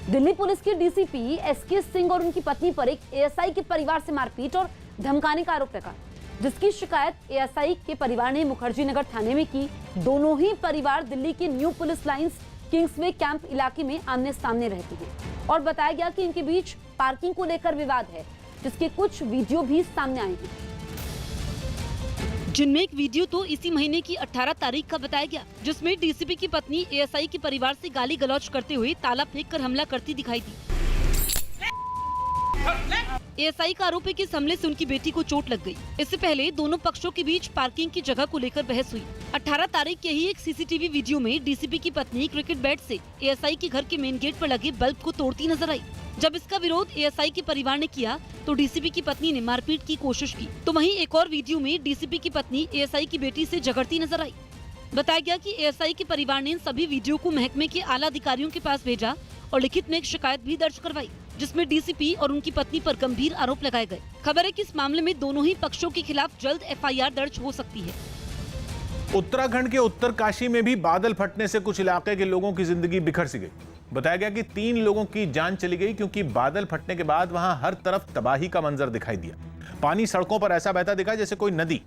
Delhi police के DCP SK Singh और उनकी पत्नी पर एक एएसआई के परिवार से मारपीट और धमकाने का आरोप लगा, जिसकी शिकायत एएसआई के परिवार ने मुखर्जी नगर थाने में की। दोनों ही परिवार दिल्ली के new police lines Kingsway camp इलाके में आमने सामने रहती हैं और बताया गया कि इनके बीच पार्किंग को लेकर विवाद है, जिसके कुछ वीडियो भी सामने आए हैं, जिनमें एक वीडियो तो इसी महीने की 18 तारीख का बताया गया, जिसमें डीसीपी की पत्नी एएसआई के परिवार से गाली गलौज करते हुए ताला फेंककर हमला करती दिखाई दी। एएसआई का आरोप है कि इस हमले से उनकी बेटी को चोट लग गई। इससे पहले दोनों पक्षों के बीच पार्किंग की जगह को लेकर बहस हुई। 18 तारीख के ही एक सीसीटीवी वीडियो में डीसीपी की पत्नी क्रिकेट बैट से एएसआई के घर के मेन गेट पर लगे बल्ब को तोड़ती नजर आई। जब इसका विरोध एएसआई के परिवार ने किया तो डीसीपी की पत्नी ने मारपीट की कोशिश की। तो वहीं एक और वीडियो में डीसीपी की पत्नी एएसआई की बेटी से झगड़ती नजर आई। बताया गया कि एएसआई के परिवार ने इन सभी वीडियो को महकमे के आला अधिकारियों के पास भेजा और लिखित में एक शिकायत भी दर्ज करवाई, जिसमें डीसीपी और उनकी पत्नी पर गंभीर आरोप लगाए गए। खबर है कि इस मामले में दोनों ही पक्षों के खिलाफ जल्द एफआईआर दर्ज हो सकती है। उत्तराखंड के उत्तरकाशी में भी बादल फटने से कुछ इलाके के लोगों की जिंदगी बिखर सी गई। बताया गया कि 3 लोगों की जान चली गई क्योंकि बादल फटने के बाद वहां हर तरफ तबाही का मंजर दिखाई दिया। पानी सड़कों पर ऐसा बहता दिखा जैसे कोई नदी।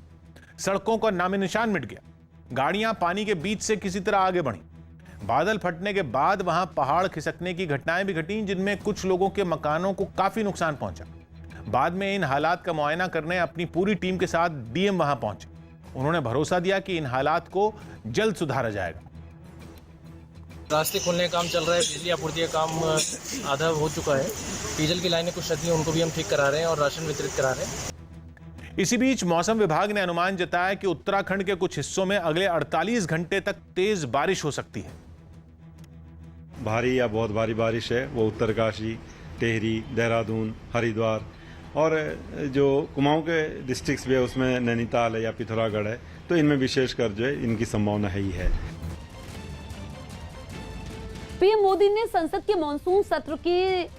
सड़कों का नामो निशान मिट गया। गाड़ियां पानी के बीच से किसी तरह आगे बढ़ी। बादल फटने के बाद वहां पहाड़ खिसकने की घटनाएं भी घटी, जिनमें कुछ लोगों के मकानों को काफी नुकसान पहुंचा। बाद में इन हालात का मुआयना करने अपनी पूरी टीम के साथ डीएम वहां पहुंचे। उन्होंने भरोसा दिया कि इन हालात को जल्द सुधारा जाएगा। रास्ते खोलने का काम चल रहा है, बिजली आपूर्ति का काम आधा हो चुका है। डीजल की लाइनें कुछ रहती हैं, उनको भी हम ठीक करा रहे हैं और राशन वितरित करा रहे हैं। इसी बीच मौसम विभाग ने अनुमान जताया कि उत्तराखंड के कुछ हिस्सों में अगले 48 घंटे तक तेज बारिश हो सकती है। भारी या बहुत भारी बारिश है वो उत्तरकाशी, टेहरी, देहरादून, हरिद्वार और जो कुमाऊं के डिस्ट्रिक्ट्स भी है उसमें नैनीताल है या पिथौरागढ़ है, तो इनमें विशेषकर जो है इनकी संभावना है ही है। पीएम मोदी ने संसद के मॉनसून सत्र के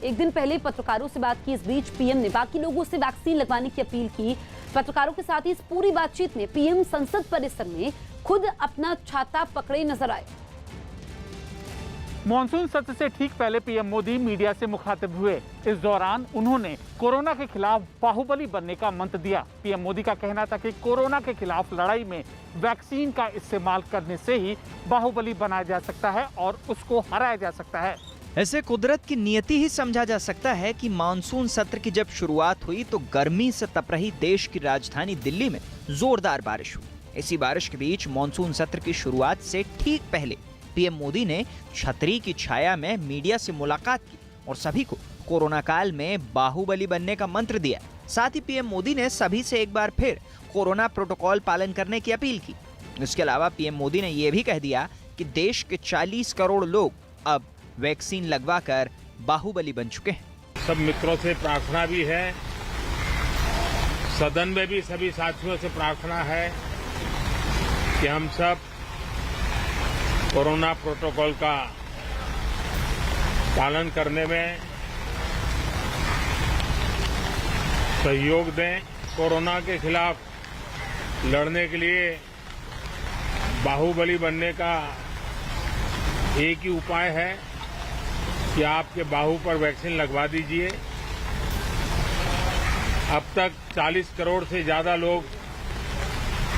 एक दिन पहले पत्रकारों से बात की। इस बीच पीएम ने बाकी लोगों से वैक्सीन लगवाने की अपील की। पत्रकारों के साथ इस पूरी बातचीत में पीएम संसद परिसर में खुद अपना छाता पकड़े नजर आए। मॉनसून सत्र से ठीक पहले पीएम मोदी मीडिया से मुखातिब हुए। इस दौरान उन्होंने कोरोना के खिलाफ बाहुबली बनने का मंत्र दिया। पीएम मोदी का कहना था कि कोरोना के खिलाफ लड़ाई में वैक्सीन का इस्तेमाल करने से ही बाहुबली बनाया जा सकता है और उसको हराया जा सकता है। ऐसे कुदरत की नियति ही समझा जा सकता है कि मानसून सत्र की जब शुरुआत हुई तो गर्मी से तप रही देश की राजधानी दिल्ली में जोरदार बारिश हुई। इसी बारिश के बीच मानसून सत्र की शुरुआत से ठीक पहले पीएम मोदी ने छतरी की छाया में मीडिया से मुलाकात की और सभी को कोरोना काल में बाहुबली बनने का मंत्र दिया। साथ ही पीएम मोदी ने सभी से एक बार फिर कोरोना प्रोटोकॉल पालन करने की अपील की। इसके अलावा पीएम मोदी ने यह भी कह दिया कि देश के 40 करोड़ लोग अब वैक्सीन लगवाकर बाहुबली बन चुके हैं। सब मित्रों से प्रार्थना भी है, सदन में भी सभी साथियों से प्रार्थना है कि हम सब कोरोना प्रोटोकॉल का पालन करने में सहयोग दें। कोरोना के खिलाफ लड़ने के लिए बाहुबली बनने का एक ही उपाय है कि आपके बाहु पर वैक्सीन लगवा दीजिए। अब तक 40 करोड़ से ज्यादा लोग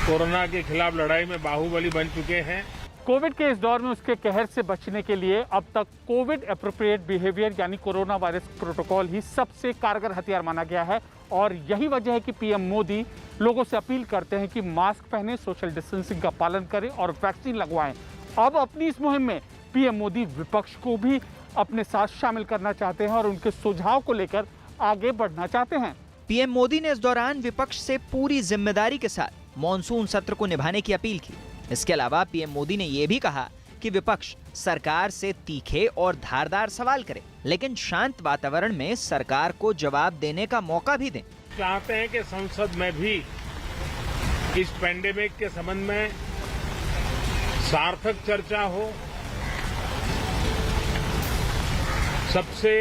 कोरोना के खिलाफ लड़ाई में बाहुबली बन चुके हैं। कोविड के इस दौर में उसके कहर से बचने के लिए अब तक कोविड एप्रोप्रिएट बिहेवियर यानी कोरोना वायरस प्रोटोकॉल ही सबसे कारगर हथियार माना गया है और यही वजह है कि पीएम मोदी लोगों से अपील करते हैं कि मास्क पहने, सोशल डिस्टेंसिंग का पालन करें और वैक्सीन लगवाएं। अब अपनी इस मुहिम में पीएम मोदी विपक्ष को भी अपने साथ शामिल करना चाहते हैं और उनके सुझाव को लेकर आगे बढ़ना चाहते हैं। पीएम मोदी ने इस दौरान विपक्ष से पूरी जिम्मेदारी के साथ मॉनसून सत्र को निभाने की अपील की। इसके अलावा पीएम मोदी ने यह भी कहा कि विपक्ष सरकार से तीखे और धारदार सवाल करे, लेकिन शांत वातावरण में सरकार को जवाब देने का मौका भी दें। चाहते हैं कि संसद में भी इस पैंडेमिक के संबंध में सार्थक चर्चा हो, सबसे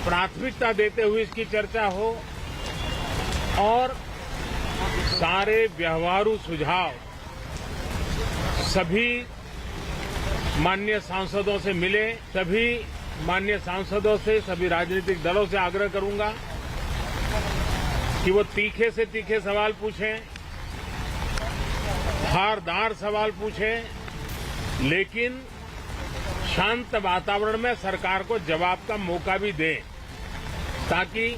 प्राथमिकता देते हुए इसकी चर्चा हो और सारे व्यवहारू सुझाव सभी माननीय सांसदों से मिले, सभी माननीय सांसदों से, सभी राजनीतिक दलों से आग्रह करूंगा कि वो तीखे से तीखे सवाल पूछें, धारदार सवाल पूछें, लेकिन शांत वातावरण में सरकार को जवाब का मौका भी दें, ताकि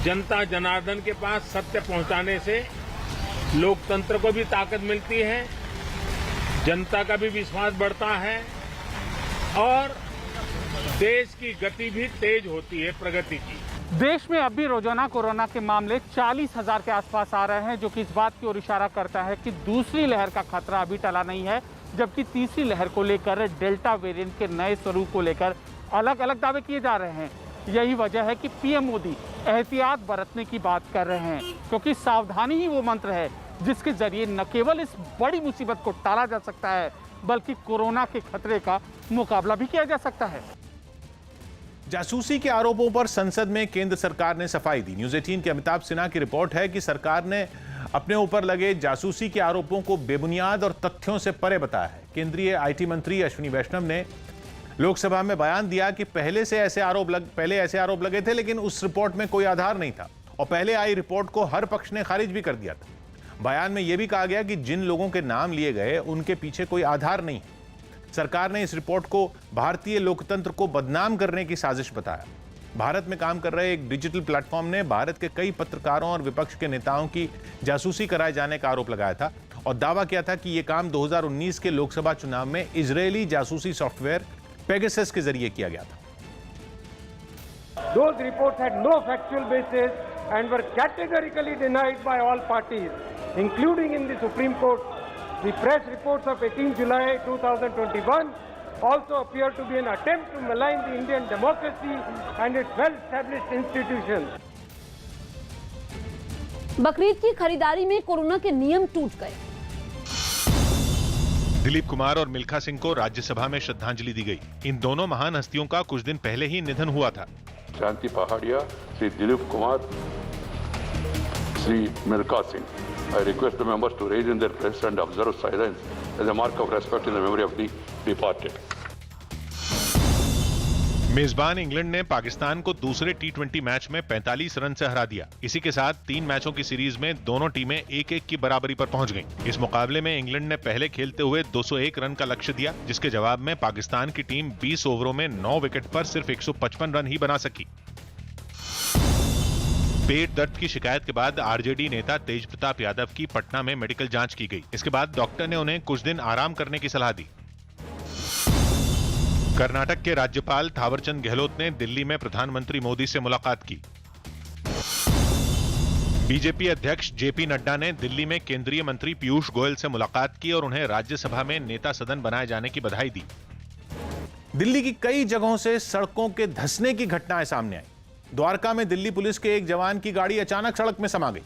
जनता जनार्दन के पास सत्य पहुंचाने से लोकतंत्र को भी ताकत मिलती है, जनता का भी विश्वास बढ़ता है और देश की गति भी तेज होती है, प्रगति की। देश में अब भी रोजाना कोरोना के मामले 40,000 के आसपास आ रहे हैं, जो कि इस बात की ओर इशारा करता है कि दूसरी लहर का खतरा अभी टला नहीं है, जबकि तीसरी लहर को लेकर डेल्टा वेरिएंट के नए स्वरूप को लेकर अलग अलग दावे किए जा रहे हैं। यही वजह है कि पीएम मोदी एहतियात बरतने की बात कर रहे हैं, क्योंकि सावधानी ही वो मंत्र है जिसके जरिए न केवल इस बड़ी मुसीबत को टाला जा सकता है, बल्कि कोरोना के खतरे का मुकाबला भी किया जा सकता है। जासूसी के आरोपों पर संसद में केंद्र सरकार ने सफाई दी। न्यूज़ 18 के अमिताभ सिन्हा की रिपोर्ट है कि सरकार ने अपने ऊपर लगे जासूसी के आरोपों को बेबुनियाद और तथ्यों से परे बताया है। केंद्रीय आईटी मंत्री अश्विनी वैष्णव ने लोकसभा में बयान दिया कि पहले ऐसे आरोप लगे थे, लेकिन उस रिपोर्ट में कोई आधार नहीं था और पहले आई रिपोर्ट को हर पक्ष ने खारिज भी कर दिया था। बयान में यह भी कहा गया कि जिन लोगों के नाम लिए गए उनके पीछे कोई आधार नहीं है। सरकार ने इस रिपोर्ट को भारतीय लोकतंत्र को बदनाम करने की साजिश बताया। भारत में काम कर रहे एक डिजिटल प्लेटफॉर्म ने भारत के कई पत्रकारों और विपक्ष के नेताओं की जासूसी कराए जाने का आरोप लगाया था और दावा किया था कि यह काम 2019 के लोकसभा चुनाव में इजरायली जासूसी सॉफ्टवेयर पेगासस के जरिए किया गया था। Those reports had no factual basis and were categorically denied by all parties, including in the Supreme Court. The press reports of 18 July 2021 also appear to be an attempt to malign the Indian democracy and its well-established institutions. Bakrid की खरीदारी में corona के नियम टूट गए। दिलीप कुमार और मिल्खा सिंह को राज्यसभा में श्रद्धांजलि दी गई। इन दोनों महान हस्तियों का कुछ दिन पहले ही निधन हुआ था। Shanti Pahadia, Shri Dilip Kumar, Shri Milkha Singh. I request the members to raise in their place and observe silence as a mark of respect in the memory of the departed. मेजबान इंग्लैंड ने पाकिस्तान को दूसरे टी20 मैच में 45 रन से हरा दिया। इसी के साथ 3 मैचों की सीरीज में दोनों टीमें 1-1 की बराबरी पर पहुंच गईं। इस मुकाबले में इंग्लैंड ने पहले खेलते हुए 201 रन का लक्ष्य दिया, जिसके जवाब में पाकिस्तान की टीम 20 ओवरों में 9 विकेट पर सिर्फ 155 रन ही बना सकी। पेट दर्द की शिकायत के बाद आरजेडी नेता तेज प्रताप यादव की पटना में मेडिकल जांच की गई। इसके बाद डॉक्टर ने उन्हें कुछ दिन आराम करने की सलाह दी। कर्नाटक के राज्यपाल थावरचंद गहलोत ने दिल्ली में प्रधानमंत्री मोदी से मुलाकात की। बीजेपी अध्यक्ष जेपी नड्डा ने दिल्ली में केंद्रीय मंत्री पीयूष गोयल से मुलाकात की और उन्हें राज्यसभा में नेता सदन बनाए जाने की बधाई दी। दिल्ली की कई जगहों से सड़कों के धंसने की घटनाएं सामने आई। द्वारका में दिल्ली पुलिस के एक जवान की गाड़ी अचानक सड़क में समा गई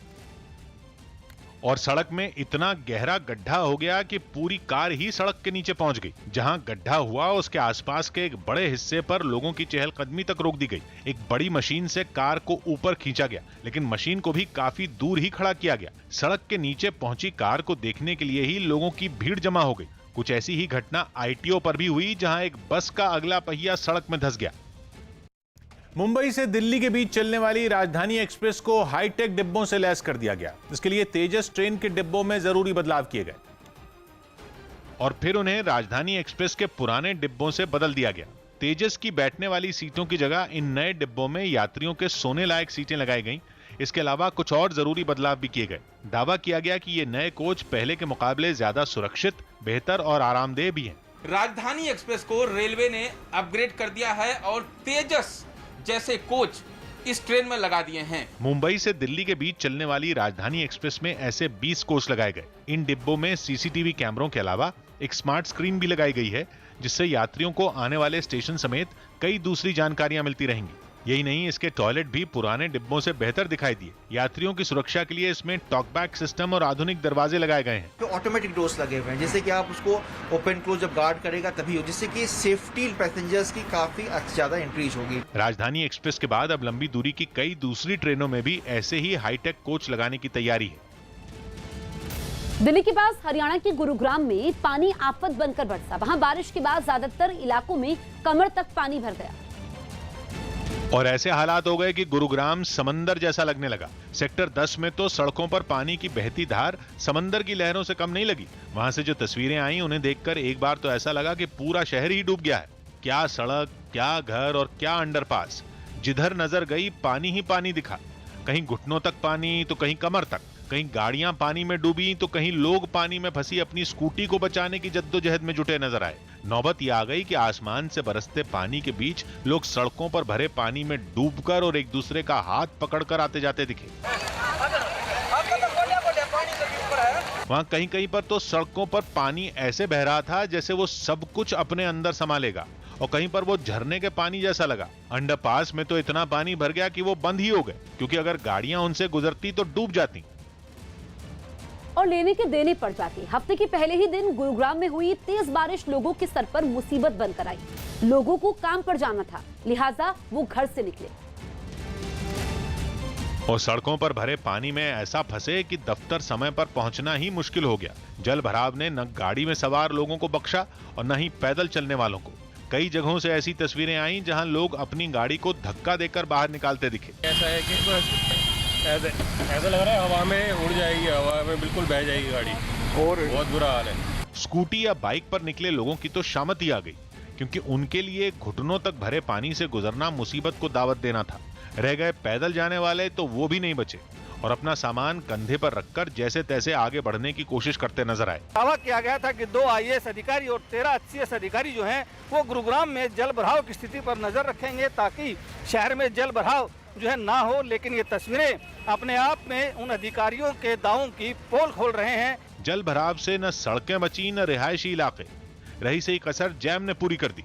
और सड़क में इतना गहरा गड्ढा हो गया कि पूरी कार ही सड़क के नीचे पहुंच गई। जहां गड्ढा हुआ उसके आसपास के एक बड़े हिस्से पर लोगों की चहलकदमी तक रोक दी गई। एक बड़ी मशीन से कार को ऊपर खींचा गया, लेकिन मशीन को भी काफी दूर ही खड़ा किया गया। सड़क के नीचे पहुंची कार को देखने के लिए ही लोगों की भीड़ जमा हो गई। कुछ ऐसी ही घटना आईटीओ पर भी हुई, जहां एक बस का अगला पहिया सड़क में धंस गया। मुंबई से दिल्ली के बीच चलने वाली राजधानी एक्सप्रेस को हाईटेक डिब्बों से लैस कर दिया गया। इसके लिए तेजस ट्रेन के डिब्बों में जरूरी बदलाव किए गए और फिर उन्हें राजधानी एक्सप्रेस के पुराने डिब्बों से बदल दिया गया। तेजस की बैठने वाली सीटों की जगह इन नए डिब्बों में यात्रियों के सोने लायक सीटें लगाई गईं। इसके अलावा कुछ और जरूरी बदलाव भी किए गए। दावा किया गया कि ये नए कोच पहले के मुकाबले ज्यादा सुरक्षित, बेहतर और आरामदेह भी हैं। राजधानी एक्सप्रेस को रेलवे ने अपग्रेड कर दिया है और तेजस जैसे कोच इस ट्रेन में लगा दिए हैं। मुंबई से दिल्ली के बीच चलने वाली राजधानी एक्सप्रेस में ऐसे 20 कोच लगाए गए। इन डिब्बों में सीसीटीवी कैमरों के अलावा एक स्मार्ट स्क्रीन भी लगाई गई है, जिससे यात्रियों को आने वाले स्टेशन समेत कई दूसरी जानकारियां मिलती रहेंगी। यही नहीं, इसके टॉयलेट भी पुराने डिब्बों से बेहतर दिखाई दिए। यात्रियों की सुरक्षा के लिए इसमें टॉकबैक सिस्टम और आधुनिक दरवाजे लगाए गए हैं। तो ऑटोमेटिक डोर्स लगे हुए हैं, जैसे कि आप उसको ओपन क्लोज जब गार्ड करेगा तभी हो, जिससे कि सेफ्टी पैसेंजर्स की काफी ज्यादा इंक्रीज होगी। राजधानी एक्सप्रेस के बाद अब लंबी दूरी की कई दूसरी ट्रेनों में भी ऐसे ही हाईटेक कोच लगाने की तैयारी है। दिल्ली के पास हरियाणा के गुरुग्राम में पानी आफत बनकर बरसा। वहां बारिश के बाद ज्यादातर इलाकों में कमर तक पानी भर गया और ऐसे हालात हो गए कि गुरुग्राम समंदर जैसा लगने लगा। सेक्टर 10 में तो सड़कों पर पानी की बहती धार समंदर की लहरों से कम नहीं लगी। वहां से जो तस्वीरें आई उन्हें देखकर एक बार तो ऐसा लगा कि पूरा शहर ही डूब गया है। क्या सड़क, क्या घर और क्या अंडरपास, जिधर नजर गई पानी ही पानी दिखा। कहीं घुटनों तक पानी तो कहीं कमर तक, कहीं गाड़ियां पानी में डूबी तो कहीं लोग पानी में फंसी अपनी स्कूटी को बचाने की जद्दोजहद में जुटे नजर आए। नौबत ये आ गई कि आसमान से बरसते पानी के बीच लोग सड़कों पर भरे पानी में डूबकर और एक दूसरे का हाथ पकड़कर आते जाते दिखे। वहां कहीं कहीं पर तो सड़कों पर पानी ऐसे बह रहा था जैसे वो सब कुछ अपने अंदर समा लेगा, और कहीं पर वो झरने के पानी जैसा लगा। अंडरपास में तो इतना पानी भर गया कि वो बंद ही हो गए, क्योंकि अगर गाड़ियां उनसे गुजरती तो डूब जाती और लेने के देने पड़ जाती। हफ्ते के पहले ही दिन गुरुग्राम में हुई तेज बारिश लोगों के सर पर मुसीबत बनकर आई। लोगों को काम पर जाना था, लिहाजा वो घर से निकले और सड़कों पर भरे पानी में ऐसा फंसे कि दफ्तर समय पर पहुंचना ही मुश्किल हो गया। जल भराव ने न गाड़ी में सवार लोगों को बख्शा और न ही पैदल चलने वालों को। कई जगहों से ऐसी तस्वीरें आई जहां लोग अपनी गाड़ी को धक्का देकर बाहर निकालते दिखे। ऐसा है कि बस ऐसा लग रहा है हवा में उड़ जाएगी, हवा में बिल्कुल बह जाएगी गाड़ी, और बहुत बुरा हाल है। स्कूटी या बाइक पर निकले लोगों की तो शामत ही आ गई, क्योंकि उनके लिए घुटनों तक भरे पानी से गुजरना मुसीबत को दावत देना था। रह गए पैदल जाने वाले तो वो भी नहीं बचे और अपना सामान कंधे पर रखकर जैसे तैसे आगे बढ़ने की कोशिश करते नजर आए। दावा किया गया था कि 2 IAS अधिकारी और 13 HCS अधिकारी जो हैं वो गुरुग्राम में जल भराव की स्थिति पर नजर रखेंगे ताकि शहर में जल भराव जो है ना हो। लेकिन ये तस्वीरें अपने आप में उन अधिकारियों के दावों की पोल खोल रहे हैं। जल भराव से न सड़कें बची न रिहायशी इलाके, रही सही कसर जैम ने पूरी कर दी।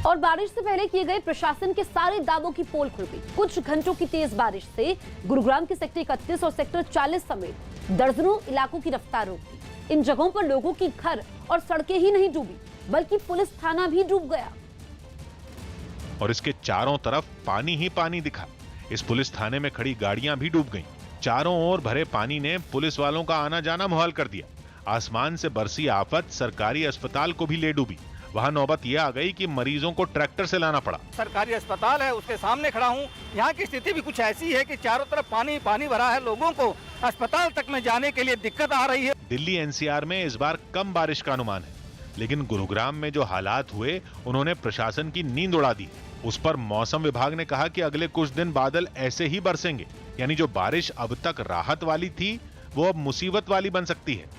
और बारिश से पहले किए गए प्रशासन के सारे दावों की पोल खुल गई। कुछ घंटों की तेज बारिश से गुरुग्राम के सेक्टर 31 और सेक्टर 40 समेत दर्जनों इलाकों की रफ्तार रोक दी। इन जगहों पर लोगों की घर और सड़कें ही नहीं डूबी, बल्कि पुलिस थाना भी डूब गया और इसके चारों तरफ पानी ही पानी दिखा। इस पुलिस थाने में खड़ी गाड़ियां भी डूब गईं। चारों ओर भरे पानी ने पुलिस वालों का आना जाना मुहाल कर दिया। आसमान से बरसी आफत सरकारी अस्पताल को भी ले डूबी। वहां नौबत यह आ गई कि मरीजों को ट्रैक्टर से लाना पड़ा। सरकारी अस्पताल है, उसके सामने खड़ा हूँ। यहाँ की स्थिति भी कुछ ऐसी है कि चारों तरफ पानी पानी भरा है। लोगों को अस्पताल तक में जाने के लिए दिक्कत आ रही है। दिल्ली NCR में इस बार कम बारिश का अनुमान है, लेकिन गुरुग्राम में जो हालात हुए उन्होंने प्रशासन की नींद उड़ा दी। उस पर मौसम विभाग ने कहा कि अगले कुछ दिन बादल ऐसे ही बरसेंगे, यानी जो बारिश अब तक राहत वाली थी वो अब मुसीबत वाली बन सकती है।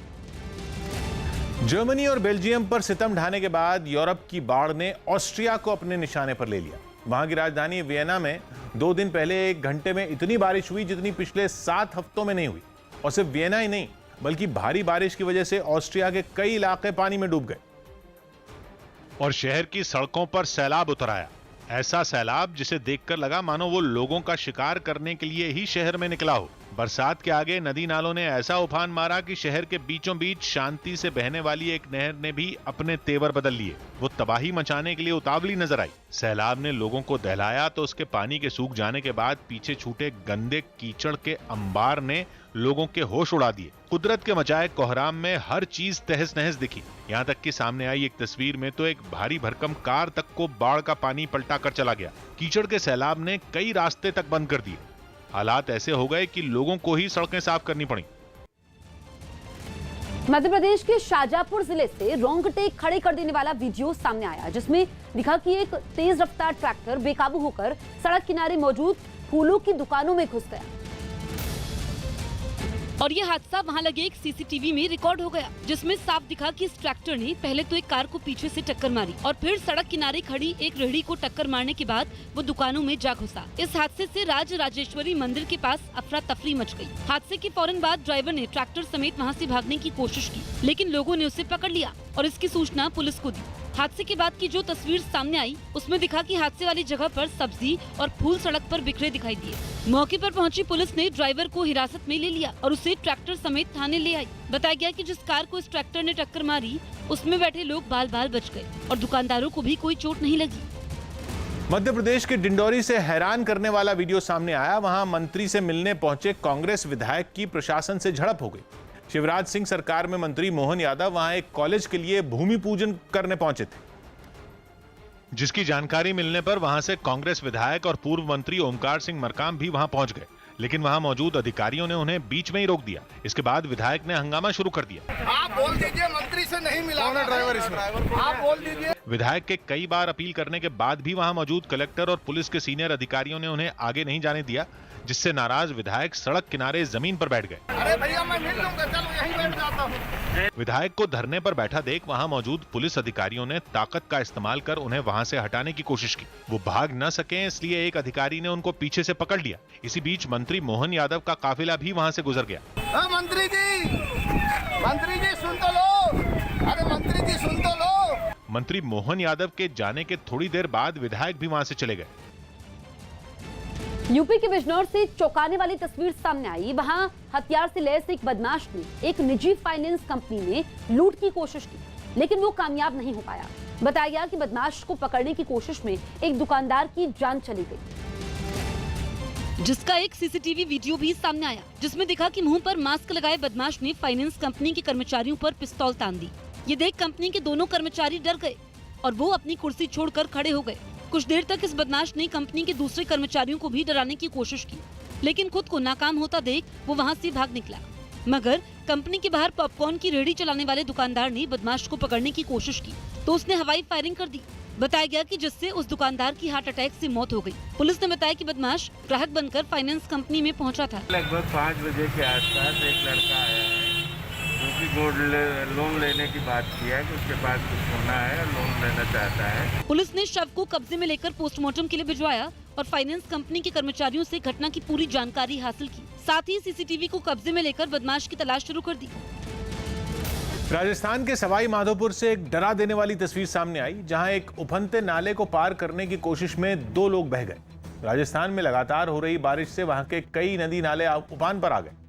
जर्मनी और बेल्जियम पर सितम ढाने के बाद यूरोप की बाढ़ ने ऑस्ट्रिया को अपने निशाने पर ले लिया। वहां की राजधानी वियना में 2 दिन पहले 1 घंटे में इतनी बारिश हुई जितनी पिछले 7 हफ्तों में नहीं हुई। और सिर्फ वियना ही नहीं, बल्कि भारी बारिश की वजह से ऑस्ट्रिया के कई इलाके पानी में डूब गए और शहर की सड़कों पर सैलाब उतर आया। ऐसा सैलाब जिसे देखकर लगा मानो वो लोगों का शिकार करने के लिए ही शहर में निकला हो। बरसात के आगे नदी नालों ने ऐसा उफान मारा कि शहर के बीचों बीच शांति से बहने वाली एक नहर ने भी अपने तेवर बदल लिए। वो तबाही मचाने के लिए उतावली नजर आई। सैलाब ने लोगों को दहलाया तो उसके पानी के सूख जाने के बाद पीछे छूटे गंदे कीचड़ के अंबार ने लोगों के होश उड़ा दिए। कुदरत के मचाए कोहराम में हर चीज तहस नहस दिखी। यहाँ तक कि सामने आई एक तस्वीर में तो एक भारी भरकम कार तक को बाढ़ का पानी पलटा कर चला गया। कीचड़ के सैलाब ने कई रास्ते तक बंद कर दिए। हालात ऐसे हो गए कि लोगों को ही सड़कें साफ करनी पड़ी। मध्य प्रदेश के शाजापुर जिले से रोंगटे खड़े कर देने वाला वीडियो सामने आया, जिसमें दिखा कि एक तेज रफ्तार ट्रैक्टर बेकाबू होकर सड़क किनारे मौजूद फूलों की दुकानों में घुस गया और ये हादसा वहाँ लगे एक CCTV में रिकॉर्ड हो गया, जिसमें साफ दिखा कि इस ट्रैक्टर ने पहले तो एक कार को पीछे से टक्कर मारी और फिर सड़क किनारे खड़ी एक रेहड़ी को टक्कर मारने के बाद वो दुकानों में जा घुसा। इस हादसे से राज राजेश्वरी मंदिर के पास अफरा तफरी मच गई। हादसे के फौरन बाद ड्राइवर ने ट्रैक्टर समेत वहाँ से भागने की कोशिश की, लेकिन लोगों ने उसे पकड़ लिया और इसकी सूचना पुलिस को दी। हादसे के बाद की जो तस्वीर सामने आई उसमें दिखा कि हादसे वाली जगह पर सब्जी और फूल सड़क पर बिखरे दिखाई दिए। मौके पर पहुंची पुलिस ने ड्राइवर को हिरासत में ले लिया और उसे ट्रैक्टर समेत थाने ले आई। बताया गया कि जिस कार को इस ट्रैक्टर ने टक्कर मारी उसमें बैठे लोग बाल बाल बच गए और दुकानदारों को भी कोई चोट नहीं लगी। मध्य प्रदेश के डिंडौरी से हैरान करने वाला वीडियो सामने आया। वहां मंत्री से मिलने पहुंचे कांग्रेस विधायक की प्रशासन से झड़प हो गई। शिवराज सिंह सरकार में मंत्री मोहन यादव वहां एक कॉलेज के लिए भूमि पूजन करने पहुंचे थे, जिसकी जानकारी मिलने पर वहां से कांग्रेस विधायक और पूर्व मंत्री ओमकार सिंह मरकाम भी वहां पहुंच गए, लेकिन वहां मौजूद अधिकारियों ने उन्हें बीच में ही रोक दिया। इसके बाद विधायक ने हंगामा शुरू कर दिया। आप बोल दीजिए मंत्री से नहीं मिला ड्राइवर इसमें, आप बोल दीजिए। विधायक के कई बार अपील करने के बाद भी वहां मौजूद कलेक्टर और पुलिस के सीनियर अधिकारियों ने उन्हें आगे नहीं जाने दिया, जिससे नाराज विधायक सड़क किनारे जमीन पर बैठ गए। अरे भैया मैं मिल लूंगा, चलो यहीं बैठ जाता हूं। विधायक को धरने पर बैठा देख वहां मौजूद पुलिस अधिकारियों ने ताकत का इस्तेमाल कर उन्हें वहां से हटाने की कोशिश की। वो भाग न सके इसलिए एक अधिकारी ने उनको पीछे से पकड़ लिया। इसी बीच मंत्री मोहन यादव का काफिला भी वहां से गुजर गया। मंत्री जी सुन तो लो, अरे मंत्री जी सुन तो लो। मंत्री मोहन यादव के जाने के थोड़ी देर बाद विधायक भी वहां से चले गए। यूपी के बिजनौर से चौंकाने वाली तस्वीर सामने आई। वहां हथियार से लैस एक बदमाश ने एक निजी फाइनेंस कंपनी में लूट की कोशिश की, लेकिन वो कामयाब नहीं हो पाया। बताया गया कि बदमाश को पकड़ने की कोशिश में एक दुकानदार की जान चली गई, जिसका एक सीसीटीवी वीडियो भी सामने आया, जिसमें दिखा कि मुंह पर मास्क लगाए बदमाश ने फाइनेंस कंपनी के कर्मचारियों पर पिस्तौल तान दी। ये देख कंपनी के दोनों कर्मचारी डर गए और वो अपनी कुर्सी छोड़कर खड़े हो गए। कुछ देर तक इस बदमाश ने कंपनी के दूसरे कर्मचारियों को भी डराने की कोशिश की, लेकिन खुद को नाकाम होता देख वो वहां से भाग निकला। मगर कंपनी के बाहर पॉपकॉर्न की रेहड़ी चलाने वाले दुकानदार ने बदमाश को पकड़ने की कोशिश की तो उसने हवाई फायरिंग कर दी। बताया गया कि जिससे उस दुकानदार की हार्ट अटैक से मौत हो गई। पुलिस ने बताया कि बदमाश ग्राहक बनकर फाइनेंस कंपनी में पहुंचा था। लगभग 5 बजे के आसपास एक लड़का आया है जो कि गोल्ड लोन लेने की बात किया है कि उसके पास कुछ सोना है और लोन लेना चाहता है। पुलिस ने शव को कब्जे में लेकर पोस्टमार्टम के लिए भिजवाया और फाइनेंस कंपनी के कर्मचारियों से घटना की पूरी जानकारी हासिल की। साथ ही सीसीटीवी को कब्जे में लेकर बदमाश की तलाश शुरू कर दी। राजस्थान के सवाई माधोपुर से एक डरा देने वाली तस्वीर सामने आई, जहां एक उफनते नाले को पार करने की कोशिश में 2 लोग बह गए। राजस्थान में लगातार हो रही बारिश से वहां के कई नदी नाले उफान पर आ गए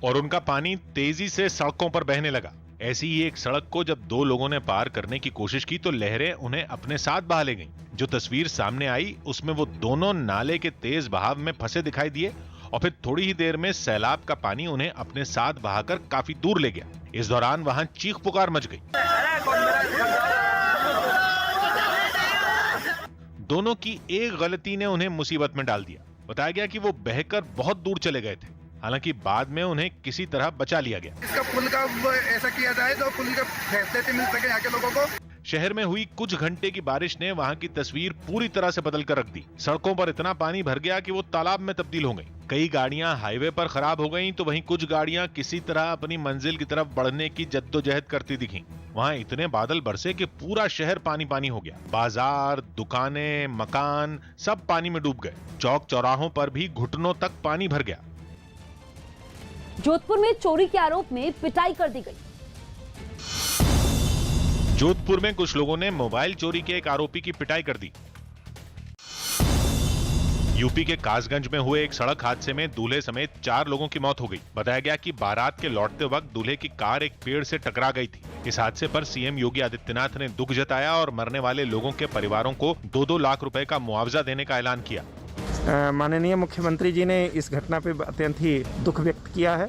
और उनका पानी तेजी से सड़कों पर बहने लगा। ऐसी ही एक सड़क को जब 2 लोगों ने पार करने की कोशिश की तो लहरें उन्हें अपने साथ बहा ले गईं। जो तस्वीर सामने आई उसमें वो दोनों नाले के तेज बहाव में फंसे दिखाई दिए और फिर थोड़ी ही देर में सैलाब का पानी उन्हें अपने साथ बहाकर काफी दूर ले गया। इस दौरान वहां चीख पुकार मच गई। दोनों की एक गलती ने उन्हें मुसीबत में डाल दिया। बताया गया कि वो बहकर बहुत दूर चले गए थे, हालांकि बाद में उन्हें किसी तरह बचा लिया गया। इसका पुल का ऐसा किया जाए तो पुल का फैसिलिटी मिल सके यहाँ के लोगों को। शहर में हुई कुछ घंटे की बारिश ने वहां की तस्वीर पूरी तरह से बदल कर रख दी। सड़कों पर इतना पानी भर गया कि वो तालाब में तब्दील हो गई। कई गाड़ियां हाईवे पर खराब हो गईं, तो वहीं कुछ गाड़ियां किसी तरह अपनी मंजिल की तरफ बढ़ने की जद्दोजहद करती दिखीं। वहां इतने बादल बरसे कि पूरा शहर पानी पानी हो गया। बाजार, दुकानें, मकान सब पानी में डूब गए। चौक चौराहों पर भी घुटनों तक पानी भर गया। जोधपुर में चोरी के आरोप में पिटाई कर दी गई। जोधपुर में कुछ लोगों ने मोबाइल चोरी के एक आरोपी की पिटाई कर दी। यूपी के कासगंज में हुए एक सड़क हादसे में दूल्हे समेत 4 लोगों की मौत हो गई। बताया गया कि बारात के लौटते वक्त दूल्हे की कार एक पेड़ से टकरा गई थी। इस हादसे पर सीएम योगी आदित्यनाथ ने दुख जताया और मरने वाले लोगों के परिवारों को 2-2 लाख रुपए का मुआवजा देने का ऐलान किया। माननीय मुख्यमंत्री जी ने इस घटना पर अत्यंत ही दुख व्यक्त किया है।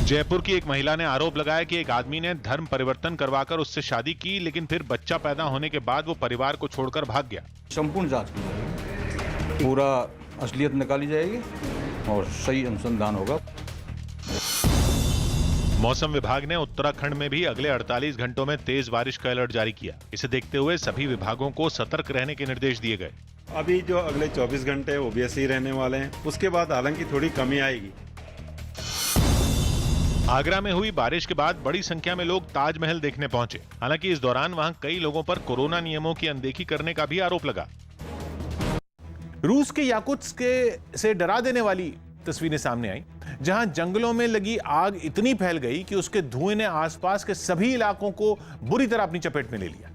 जयपुर की एक महिला ने आरोप लगाया कि एक आदमी ने धर्म परिवर्तन करवाकर उससे शादी की, लेकिन फिर बच्चा पैदा होने के बाद वो परिवार को छोड़कर भाग गया। संपूर्ण जांच की जाएगी, पूरा असलियत निकाली जाएगी और सही अनुसंधान होगा। मौसम विभाग ने उत्तराखंड में भी अगले 48 घंटों में तेज बारिश का अलर्ट जारी किया। इसे देखते हुए सभी विभागों को सतर्क रहने के निर्देश दिए गए। अभी जो अगले 24 घंटे वो भी ऐसे ही रहने वाले हैं, उसके बाद हालांकि थोड़ी कमी आएगी। आगरा में हुई बारिश के बाद बड़ी संख्या में लोग ताजमहल देखने पहुंचे। हालांकि इस दौरान वहां कई लोगों पर कोरोना नियमों की अनदेखी करने का भी आरोप लगा। रूस के याकुत्स्क से डरा देने वाली तस्वीरें सामने आई, जहां जंगलों में लगी आग इतनी फैल गई कि उसके धुएं ने आसपास के सभी इलाकों को बुरी तरह अपनी चपेट में ले लिया।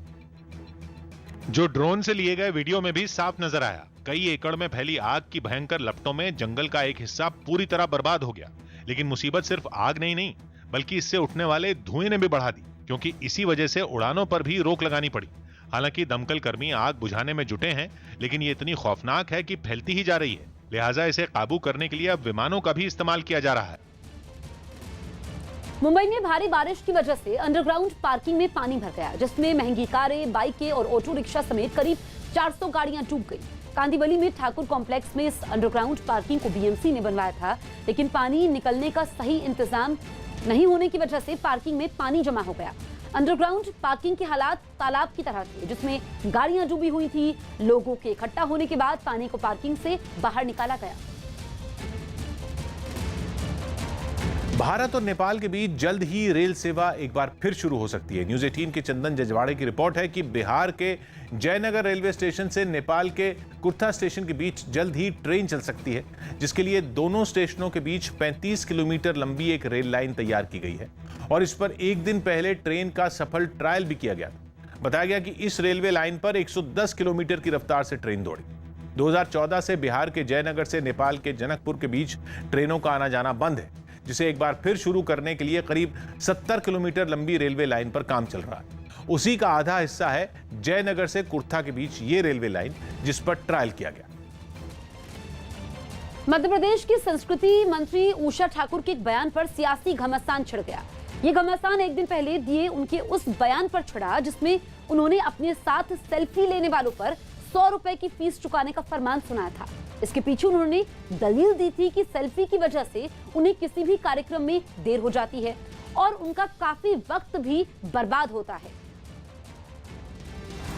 जो ड्रोन से लिए गए वीडियो में भी साफ नजर आया। कई एकड़ में फैली आग की भयंकर लपटों में जंगल का एक हिस्सा पूरी तरह बर्बाद हो गया। लेकिन मुसीबत सिर्फ आग नहीं, बल्कि इससे उठने वाले धुएं ने भी बढ़ा दी, क्योंकि इसी वजह से उड़ानों पर भी रोक लगानी पड़ी। हालांकि दमकल कर्मी आग बुझाने में जुटे हैं, लेकिन ये इतनी खौफनाक है कि फैलती ही जा रही है। लिहाजा इसे काबू करने के लिए अब विमानों का भी इस्तेमाल किया जा रहा है। मुंबई में भारी बारिश की वजह से अंडरग्राउंड पार्किंग में पानी भर गया, जिसमें महंगी कारें, बाइकें और ऑटो रिक्शा समेत करीब 400 गाड़ियां डूब गई। कांदीवली में ठाकुर कॉम्प्लेक्स में इस अंडरग्राउंड पार्किंग को बीएमसी ने बनवाया था, लेकिन पानी निकलने का सही इंतजाम नहीं होने की वजह से पार्किंग में पानी जमा हो गया। अंडरग्राउंड पार्किंग के हालात तालाब की तरह थे, जिसमें गाड़ियां डूबी हुई थी। लोगों के इकट्ठा होने के बाद पानी को पार्किंग से बाहर निकाला गया। भारत और नेपाल के बीच जल्द ही रेल सेवा एक बार फिर शुरू हो सकती है। न्यूज़ 18 के चंदन जजवाड़े की रिपोर्ट है कि बिहार के जयनगर रेलवे स्टेशन से नेपाल के कुर्था स्टेशन के बीच जल्द ही ट्रेन चल सकती है, जिसके लिए दोनों स्टेशनों के बीच 35 किलोमीटर लंबी एक रेल लाइन तैयार की गई है और इस पर एक दिन पहले ट्रेन का सफल ट्रायल भी किया गया। बताया गया कि इस रेलवे लाइन पर 110 किलोमीटर की रफ्तार से ट्रेन दौड़ी। 2014 से बिहार के जयनगर से नेपाल के जनकपुर के बीच ट्रेनों का आना जाना बंद है, जिसे एक बार फिर शुरू करने के लिए करीब 70 किलोमीटर लंबी रेलवे लाइन पर काम चल रहा है। उसी का आधा हिस्सा है जयनगर से कुर्था के बीच ये रेलवे लाइन, जिस पर ट्रायल किया गया। मध्य प्रदेश की संस्कृति मंत्री उषा ठाकुर के एक बयान पर सियासी घमासान छिड़ गया। ये घमासान एक दिन पहले दिए उनके उस बयान पर छिड़ा, जिसमें उन्होंने अपने साथ सेल्फी लेने वालों पर 100 रुपए की फीस चुकाने का फरमान सुनाया था। इसके पीछे उन्होंने दलील दी थी कि सेल्फी की वजह से उन्हें किसी भी कार्यक्रम में देर हो जाती है और उनका काफी वक्त भी बर्बाद होता है।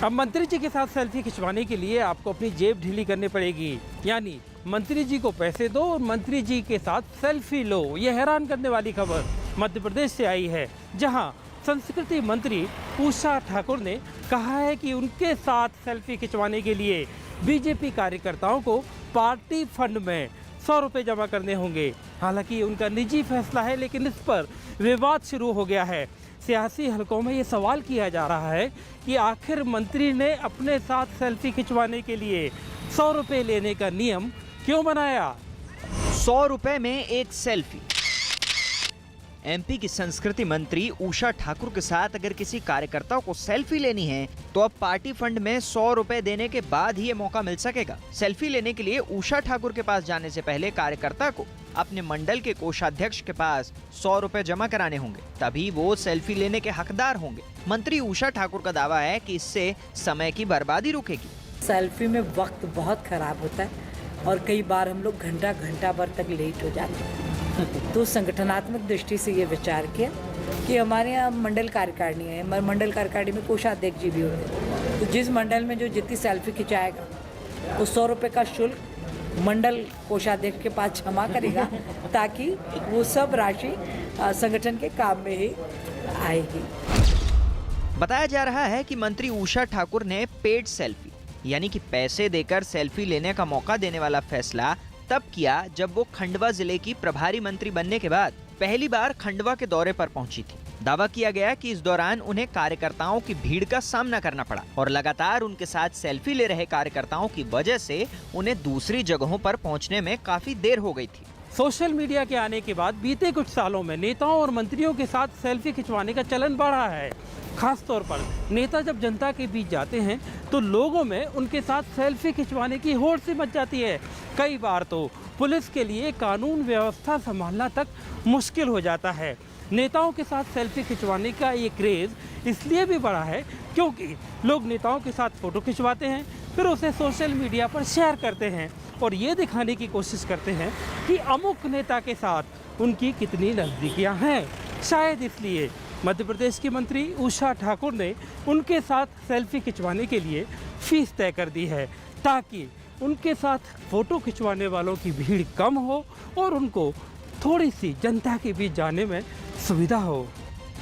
अब मंत्री जी के साथ सेल्फी खिंचवाने के लिए आपको अपनी जेब ढीली करनी पड़ेगी, यानी मंत्री जी को पैसे दो और मंत्री जी के साथ सेल्फी लो। ये हैरान करने वाली खबर मध्य प्रदेश से आई है, जहां संस्कृति मंत्री उषा ठाकुर ने कहा है कि उनके साथ सेल्फी खिंचवाने के लिए बीजेपी कार्यकर्ताओं को पार्टी फंड में 100 रुपए जमा करने होंगे। हालांकि उनका निजी फैसला है, लेकिन इस पर विवाद शुरू हो गया है। सियासी हलकों में ये सवाल किया जा रहा है कि आखिर मंत्री ने अपने साथ सेल्फी खिंचवाने के लिए 100 रुपए लेने का नियम क्यों बनाया। 100 रुपए में एक सेल्फी। एमपी की संस्कृति मंत्री उषा ठाकुर के साथ अगर किसी कार्यकर्ता को सेल्फी लेनी है तो अब पार्टी फंड में 100 रुपए देने के बाद ही ये मौका मिल सकेगा। सेल्फी लेने के लिए उषा ठाकुर के पास जाने से पहले कार्यकर्ता को अपने मंडल के कोषाध्यक्ष के पास 100 रुपए जमा कराने होंगे, तभी वो सेल्फी लेने के हकदार होंगे। मंत्री उषा ठाकुर का दावा है कि इससे समय की बर्बादी रुकेगी। सेल्फी में वक्त बहुत खराब होता है और कई बार हम लोग घंटा भर तक लेट हो जाते हैं। तो संगठनात्मक दृष्टि से ये विचार किया कि हमारे यहाँ मंडल कार्यकारिणी है, मंडल कार्यकारिणी में कोषाध्यक्ष जी भी होते हैं, तो जिस मंडल में जो जितनी सेल्फी खिंचाएगा वो 100 रुपये का शुल्क मंडल कोषाध्यक्ष के पास जमा करेगा, ताकि वो सब राशि संगठन के काम में ही आएगी। बताया जा रहा है कि मंत्री उषा ठाकुर ने पेड सेल्फी यानी कि पैसे देकर सेल्फी लेने का मौका देने वाला फैसला तब किया जब वो खंडवा जिले की प्रभारी मंत्री बनने के बाद पहली बार खंडवा के दौरे पर पहुंची थी। दावा किया गया कि इस दौरान उन्हें कार्यकर्ताओं की भीड़ का सामना करना पड़ा और लगातार उनके साथ सेल्फी ले रहे कार्यकर्ताओं की वजह से उन्हें दूसरी जगहों पर पहुंचने में काफी देर हो गई थी। सोशल मीडिया के आने के बाद बीते कुछ सालों में नेताओं और मंत्रियों के साथ सेल्फी खिंचवाने का चलन बढ़ा है। खास तौर पर नेता जब जनता के बीच जाते हैं तो लोगों में उनके साथ सेल्फी खिंचवाने की होड़ सी मच जाती है। कई बार तो पुलिस के लिए कानून व्यवस्था संभालना तक मुश्किल हो जाता है। नेताओं के साथ सेल्फी खिंचवाने का ये क्रेज़ इसलिए भी बढ़ा है क्योंकि लोग नेताओं के साथ फ़ोटो खिंचवाते हैं, फिर उसे सोशल मीडिया पर शेयर करते हैं और ये दिखाने की कोशिश करते हैं कि अमुक नेता के साथ उनकी कितनी नज़दीकियाँ हैं। शायद इसलिए मध्य प्रदेश की मंत्री उषा ठाकुर ने उनके साथ सेल्फी खिंचवाने के लिए फीस तय कर दी है, ताकि उनके साथ फ़ोटो खिंचवाने वालों की भीड़ कम हो और उनको थोड़ी सी जनता के बीच जाने में सुविधा हो।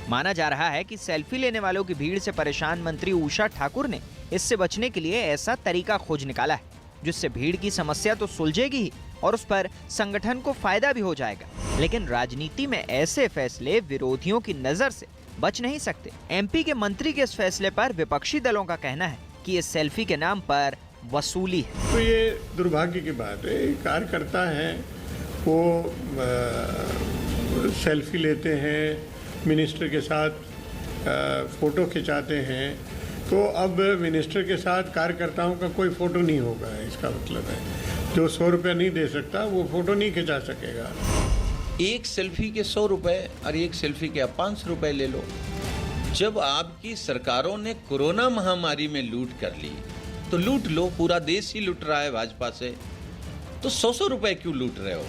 माना जा रहा है कि सेल्फी लेने वालों की भीड़ से परेशान मंत्री उषा ठाकुर ने इससे बचने के लिए ऐसा तरीका खोज निकाला है जिससे भीड़ की समस्या तो सुलझेगी ही और उस पर संगठन को फायदा भी हो जाएगा। लेकिन राजनीति में ऐसे फैसले विरोधियों की नजर से बच नहीं सकते। एमपी के मंत्री के इस फैसले पर विपक्षी दलों का कहना है कि ये सेल्फी के नाम पर वसूली है। तो ये दुर्भाग्य की बात है। कार्यकर्ता हैं, वो सेल्फी लेते हैं, मिनिस्टर के साथ फोटो खिंचाते हैं, तो अब मिनिस्टर के साथ कार्यकर्ताओं का कोई फोटो नहीं होगा। इसका मतलब है जो 100 रुपये नहीं दे सकता वो फोटो नहीं खिंचा सकेगा। एक सेल्फी के 100 रुपए और एक सेल्फी के 500 रुपए ले लो। जब आपकी सरकारों ने कोरोना महामारी में लूट कर ली तो लूट लो, पूरा देश ही लूट रहा है भाजपा से, तो 100 रुपए क्यों लूट रहे हो?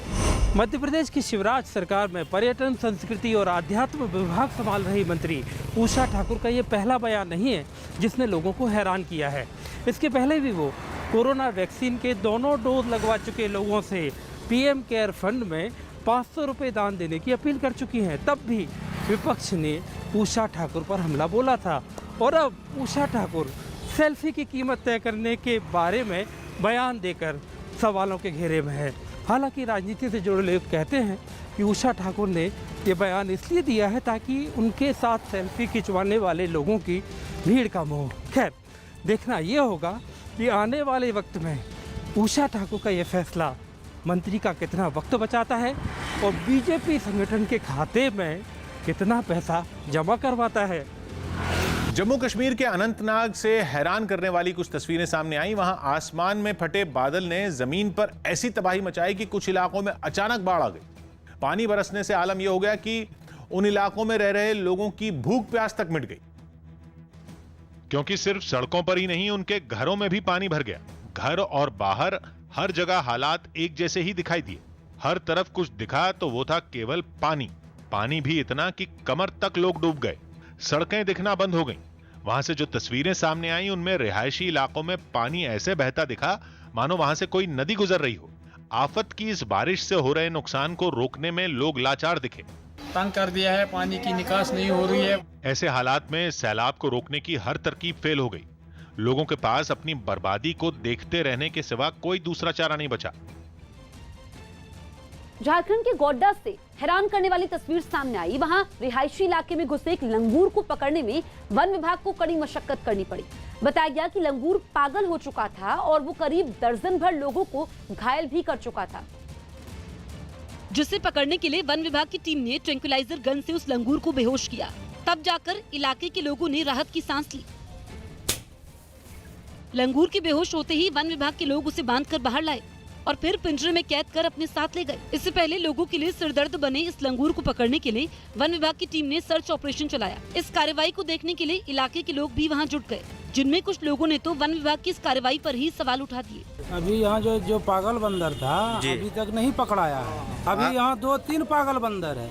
मध्य प्रदेश की शिवराज सरकार में पर्यटन, संस्कृति और आध्यात्म विभाग संभाल रही मंत्री उषा ठाकुर का ये पहला बयान नहीं है जिसने लोगों को हैरान किया है। इसके पहले भी वो कोरोना वैक्सीन के दोनों डोज लगवा चुके लोगों से पीएम केयर फंड में 500 रुपये दान देने की अपील कर चुकी हैं। तब भी विपक्ष ने उषा ठाकुर पर हमला बोला था और अब उषा ठाकुर सेल्फी की कीमत तय करने के बारे में बयान देकर सवालों के घेरे में है। हालांकि राजनीति से जुड़े लोग कहते हैं कि उषा ठाकुर ने ये बयान इसलिए दिया है ताकि उनके साथ सेल्फी खिंचवाने वाले लोगों की भीड़ कम हो। खैर, देखना ये होगा कि आने वाले वक्त में उषा ठाकुर का ये फैसला मंत्री का कितना वक्त बचाता है और बीजेपी संगठन के खाते में कितना पैसा जमा करवाता है। जम्मू कश्मीर के अनंतनाग से हैरान करने वाली कुछ तस्वीरें सामने आई। वहां आसमान में फटे बादल ने जमीन पर ऐसी तबाही मचाई कि कुछ इलाकों में अचानक बाढ़ आ गई। पानी बरसने से आलम यह हो गया कि उन इलाकों में रह रहे लोगों की भूख प्यास तक मिट गई, क्योंकि सिर्फ सड़कों पर ही नहीं उनके घरों में भी पानी भर गया। घर और बाहर हर जगह हालात एक जैसे ही दिखाई दिए। हर तरफ कुछ दिखा तो वो था केवल पानी। पानी भी इतना कि कमर तक लोग डूब गए। सड़कें दिखना बंद हो गईं। वहां से जो तस्वीरें सामने आई उनमें रिहायशी इलाकों में पानी ऐसे बहता दिखा मानो वहां से कोई नदी गुजर रही हो। आफत की इस बारिश से हो रहे नुकसान को रोकने में लोग लाचार दिखे। तंग कर दिया है, पानी की निकास नहीं हो रही है। ऐसे हालात में सैलाब को रोकने की हर तरकीब फेल हो गई। लोगों के पास अपनी बर्बादी को देखते रहने के सिवा कोई दूसरा चारा नहीं बचा। झारखंड के गोड्डा से हैरान करने वाली तस्वीर सामने आई। वहां रिहायशी इलाके में घुसे एक लंगूर को पकड़ने में वन विभाग को कड़ी मशक्कत करनी पड़ी। बताया गया कि लंगूर पागल हो चुका था और वो करीब दर्जन भर लोगों को घायल भी कर चुका था, जिसे पकड़ने के लिए वन विभाग की टीम ने ट्रैंक्विलाइजर गन से उस लंगूर को बेहोश किया। तब जाकर इलाके के लोगों ने राहत की सांस ली। लंगूर के बेहोश होते ही वन विभाग के लोग उसे बांधकर बाहर लाए और फिर पिंजरे में कैद कर अपने साथ ले गए। इससे पहले लोगों के लिए सिरदर्द बने इस लंगूर को पकड़ने के लिए वन विभाग की टीम ने सर्च ऑपरेशन चलाया। इस कार्रवाई को देखने के लिए इलाके के लोग भी वहां जुट गए, जिनमें कुछ लोगों ने तो वन विभाग की इस कार्रवाई पर ही सवाल उठा दिए। अभी यहाँ जो पागल बंदर था अभी तक नहीं पकड़ाया है। अभी यहाँ 2-3 पागल बंदर है।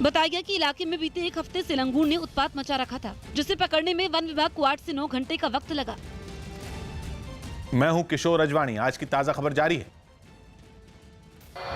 बताया गया कि इलाके में बीते एक हफ्ते से लंगूर ने उत्पात मचा रखा था, जिसे पकड़ने में वन विभाग को 8 से 9 घंटे का वक्त लगा। मैं हूं किशोर अजवाणी। आज की ताजा खबर जारी है।